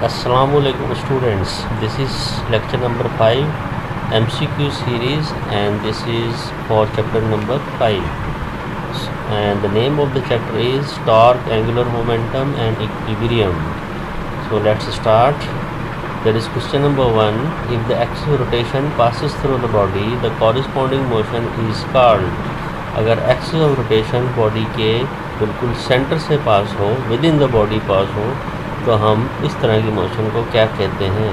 Assalamualaikum students, this is lecture number 5 MCQ series and this is for chapter number 5 and the name of the chapter is torque, angular momentum and equilibrium. So let's start. There is question number 1. If the axis of rotation passes through the body, the corresponding motion is called. अगर axis of rotation body के बिल्कुल centre से पास हो, with in the body पास हो, तो हम इस तरह की मोशन को क्या कहते हैं।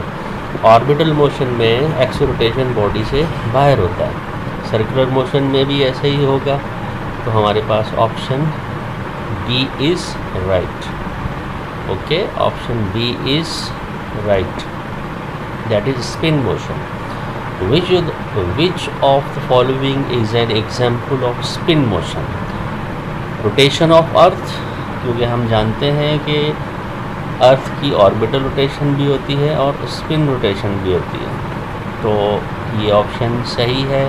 ऑर्बिटल मोशन में एक्सिस रोटेशन बॉडी से बाहर होता है, सर्कुलर मोशन में भी ऐसे ही होगा। तो हमारे पास option B is right. Okay, option B is right, that is spin motion. Which of the following is an example of spin motion? Rotation of earth, क्योंकि हम जानते हैं कि अर्थ की ऑर्बिटल रोटेशन भी होती है और स्पिन रोटेशन भी होती है, तो ये ऑप्शन सही है।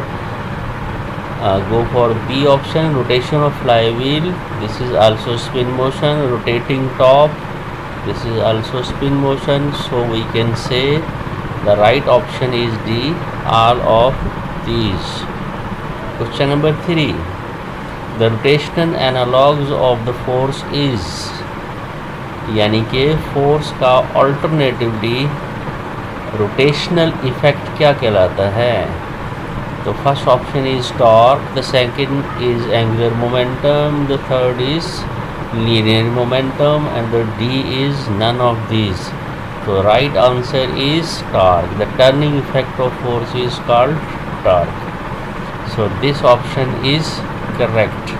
Go for B option, rotation of flywheel, this is also spin motion. Rotating top, this is also spin motion. So we can say the right option is D, all of these. Question number 3. The rotational analogues of the force is, यानी कि force का alternatively rotational effect क्या कहलाता है। तो first option is torque, the second is angular momentum, the third is linear momentum and the D is none of these. So right answer is torque. The turning effect of force is called torque. So this option is correct.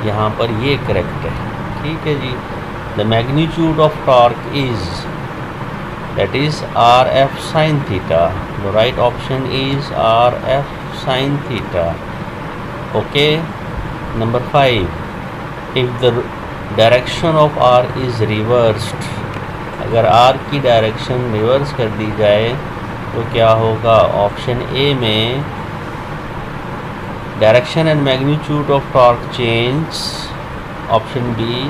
यहाँ पर ये correct है, ठीक है जी। The magnitude of torque is, that is RF sin theta. The right option is RF sin theta. Okay. Number 5. If the direction of R is reversed, अगर are की direction reverse कर दी जाए तो क्या होगा। ऑप्शन ए में direction and magnitude of torque change. Option be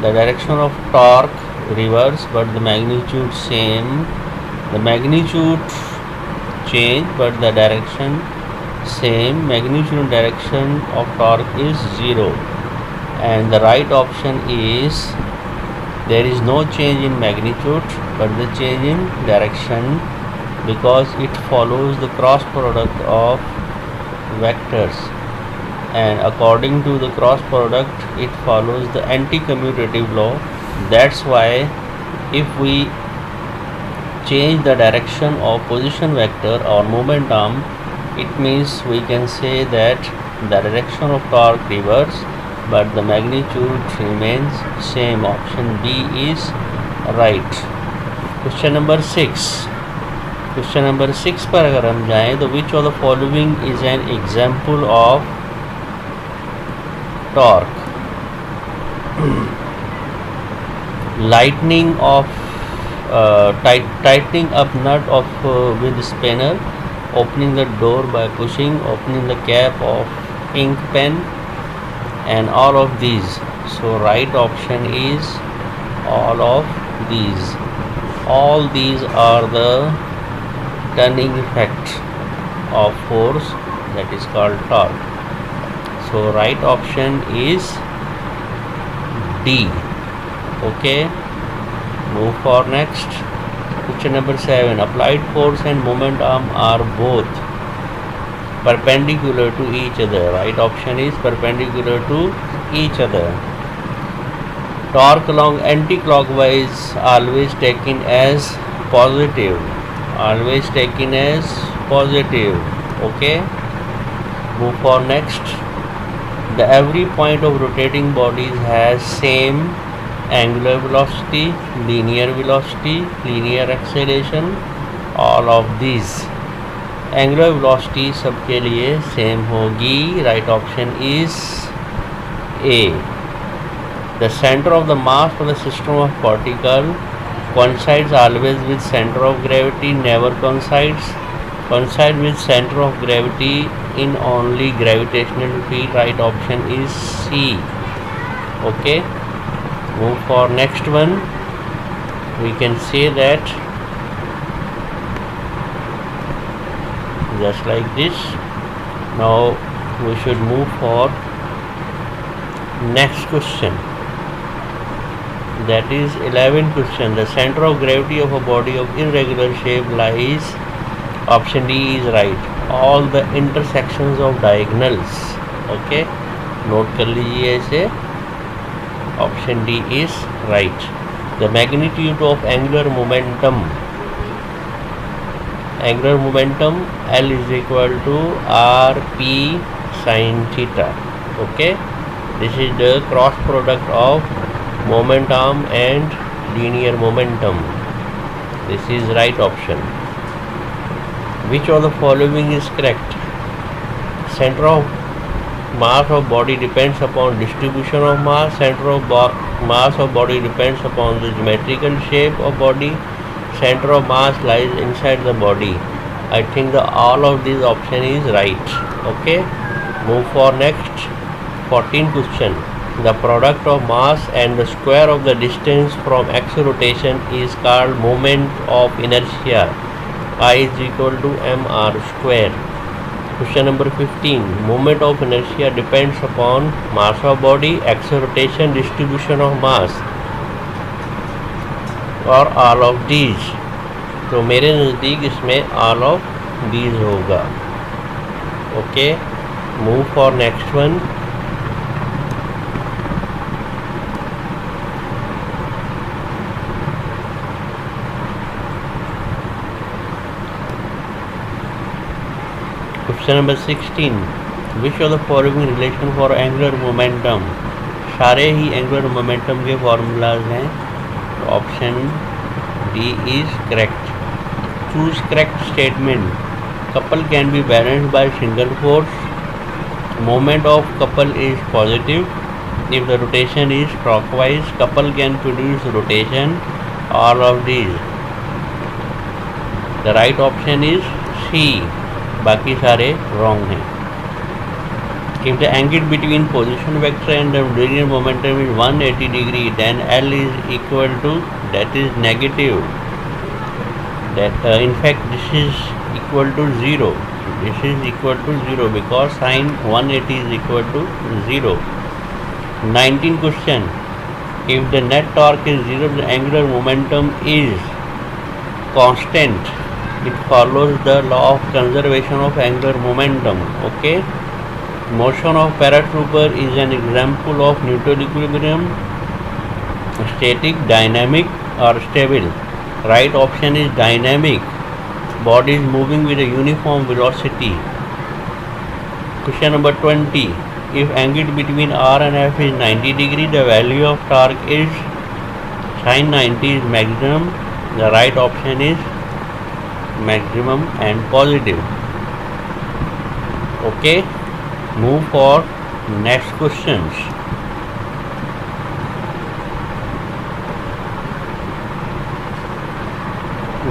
the direction of torque reverse but the magnitude same. The magnitude change but the direction same. Magnitude and direction of torque is 0 and the right option is there is no change in magnitude but the change in direction, because it follows the cross product of vectors, and according to the cross product it follows the anti-commutative law. That's why if we change the direction of position vector or momentum, it means we can say that the direction of torque reverse but the magnitude remains same. Option B is right. Question number 6. Question number 6 पर अगर हम जाएं तो which of the following is an example of torque? Lightening of tightening up nut of with spanner, opening the door by pushing, opening the cap of ink pen, and all of these. So right option is all of these. All these are the turning effect of force, that is called torque. So right option is D. Okay, move for next. Question number 7. Applied force and momentum are both perpendicular to each other. Right option is perpendicular to each other. Torque along anti-clockwise always taken as positive. Always taken as positive. Okay. Move for next. The every point of rotating bodies has same angular velocity, linear velocity, linear acceleration. All of these. Angular velocity सबके लिए same होगी। Right option is a. The centre of the mass of the system of particle coincides always with center of gravity, never coincide with center of gravity in only gravitational field. Right option is C. Okay, move for next one. we can say that just like this. Now we should move for next question, that is 11th question. The center of gravity of a body of irregular shape lies, option D is right, all the intersections of diagonals. Okay, note कर लीजिए ऐसे, option D is right. The magnitude of angular momentum L is equal to RP sin theta. Okay, this is the cross product of momentum and linear momentum. This is right option. Which of the following is correct? Center of mass of body depends upon distribution of mass. Center of mass of body depends upon the geometrical shape of body. Center of mass lies inside the body. I think the all of these option is right. Okay, move for next 14th question. The product of mass and the square of the distance from x rotation is called moment of inertia. I is equal to mr square. Question number 15. Moment of inertia depends upon mass of body, acceleration, distribution of mass, और all of these. तो मेरे नज़दीक इसमें all of these होगा. Okay, move for next one. Question number 16. Which of the following relation for angular momentum? सारे ही angular momentum के formulas हैं. Option D is correct. Choose correct statement. Couple can be balanced by single force. Moment of couple is positive. If the rotation is clockwise, couple can produce rotation. All of these. The right option is C. बाकी सारे wrong हैं. If the angle between position vector and the linear momentum is 180 degree, then L is equal to, that is negative. That in fact this is equal to 0. This is equal to 0 because sin 180 is equal to 0. 19th question. If the net torque is 0, the angular momentum is constant. It follows the law of conservation of angular momentum. Okay. Motion of paratrooper is an example of neutral equilibrium, static, dynamic or stable. Right option is dynamic. Body is moving with a uniform velocity. Question number 20. If angle between R and F is 90 degree, the value of torque is sin 90 is maximum. The right option is maximum and positive. Okay, move for next questions.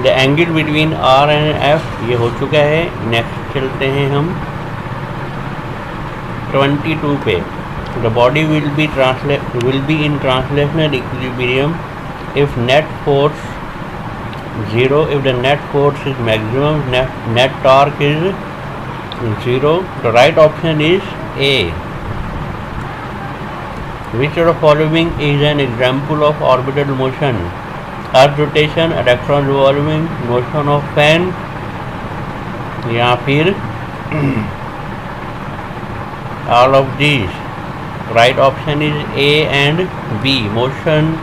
The angle between R and F ये हो चुका है. Next चलते हैं हम 22 पे. The body will be in translational equilibrium if net force 0. If the net force is maximum, net torque is 0. The right option is A. Which of the following is an example of orbital motion? Earth rotation, electron revolving, motion of fan, या फिर all of these. Right option is A and B. Motion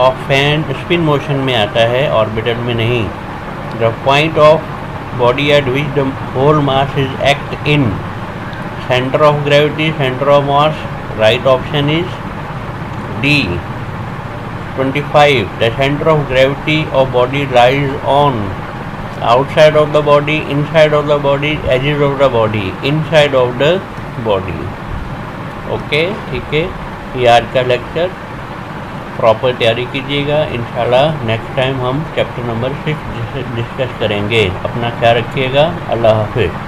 of fan spin motion में आता है, orbital में नहीं. The point of body at which the whole mass is act in, center of gravity, center of mass. Right option is D. 25. The center of gravity of body lies on outside of the body, inside of the body, edges of the body, inside of the body. Okay, ठीक है. ये आज का lecture. Proper तैयारी कीजिएगा. इंशाल्लाह next time हम chapter number 6 discuss करेंगे. अपना ख्याल रखिएगा. अल्लाह हाफिज़.